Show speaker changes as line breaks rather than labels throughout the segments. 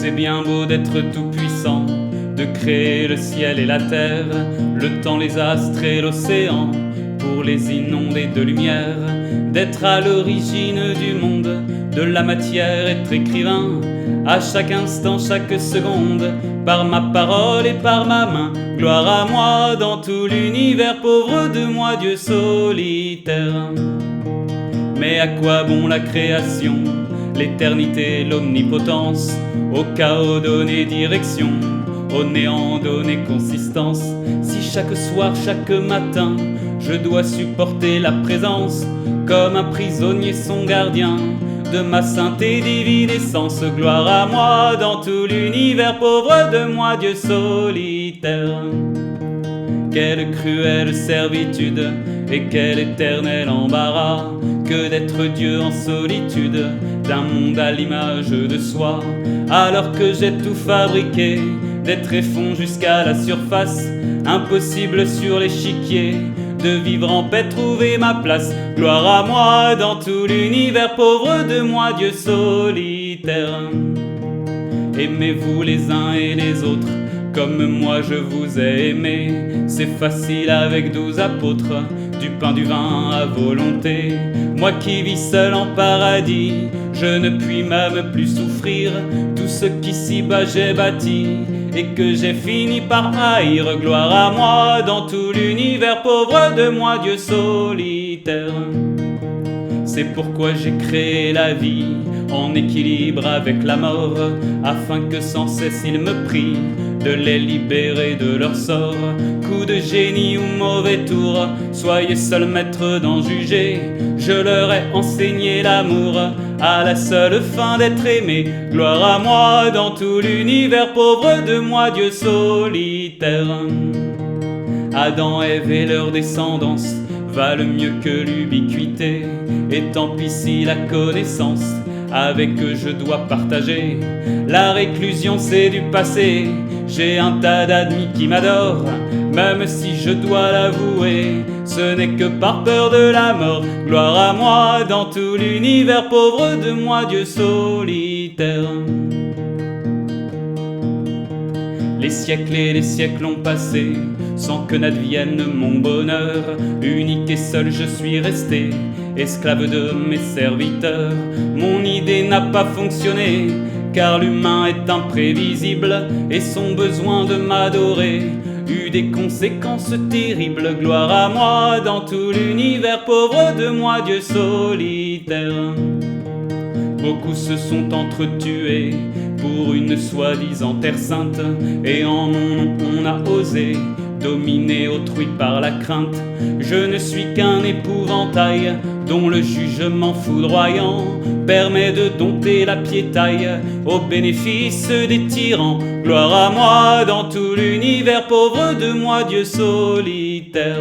C'est bien beau d'être tout puissant, de créer le ciel et la terre, le temps, les astres et l'océan, pour les inonder de lumière, d'être à l'origine du monde, de la matière, être écrivain, à chaque instant, chaque seconde, par ma parole et par ma main. Gloire à moi dans tout l'univers, pauvre de moi, Dieu solitaire. Mais à quoi bon la création, l'éternité, l'omnipotence, au chaos donner direction, au néant donner consistance, si chaque soir, chaque matin, je dois supporter la présence, comme un prisonnier son gardien, de ma sainte et divine essence. Gloire à moi dans tout l'univers, pauvre de moi, Dieu solitaire. Quelle cruelle servitude et quel éternel embarras que d'être Dieu en solitude, d'un monde à l'image de soi, alors que j'ai tout fabriqué, d'être effond jusqu'à la surface, impossible sur l'échiquier, de vivre en paix, trouver ma place. Gloire à moi dans tout l'univers, pauvre de moi, Dieu solitaire. Aimez-vous les uns et les autres, comme moi je vous ai aimé. C'est facile avec 12 apôtres, du pain, du vin à volonté. Moi qui vis seul en paradis, je ne puis même plus souffrir tout ce qu'ici-bas j'ai bâti et que j'ai fini par haïr. Gloire à moi dans tout l'univers, pauvre de moi, Dieu solitaire. C'est pourquoi j'ai créé la vie en équilibre avec la mort, afin que sans cesse il me prie de les libérer de leur sort. Coup de génie ou mauvais tour, soyez seul maître d'en juger. Je leur ai enseigné l'amour à la seule fin d'être aimé. Gloire à moi dans tout l'univers, pauvre de moi, Dieu solitaire. Adam, Ève et leur descendance valent mieux que l'ubiquité, et tant pis si la connaissance avec eux je dois partager. La réclusion c'est du passé, j'ai un tas d'admis qui m'adorent, même si je dois l'avouer, ce n'est que par peur de la mort. Gloire à moi dans tout l'univers, pauvre de moi, Dieu solitaire. Les siècles et les siècles ont passé sans que n'advienne mon bonheur. Unique et seul je suis resté, esclave de mes serviteurs. Mon idée n'a pas fonctionné, car l'humain est imprévisible et son besoin de m'adorer eut des conséquences terribles. Gloire à moi dans tout l'univers, pauvre de moi, Dieu solitaire. Beaucoup se sont entretués pour une soi-disant terre sainte, et en mon nom on a osé dominer autrui par la crainte. Je ne suis qu'un épouvantail dont le jugement foudroyant permet de dompter la piétaille au bénéfice des tyrans. Gloire à moi dans tout l'univers, pauvre de moi, Dieu solitaire.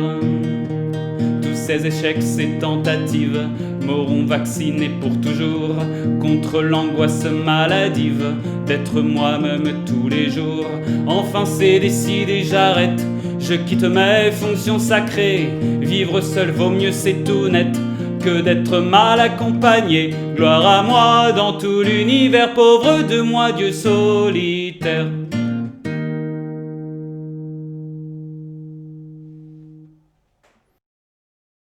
Tous ces échecs, ces tentatives m'auront vacciné pour toujours contre l'angoisse maladive d'être moi-même tous les jours. Enfin c'est décidé, j'arrête, je quitte mes fonctions sacrées. Vivre seul vaut mieux, c'est tout net, que d'être mal accompagné. Gloire à moi dans tout l'univers, pauvre de moi, Dieu solitaire.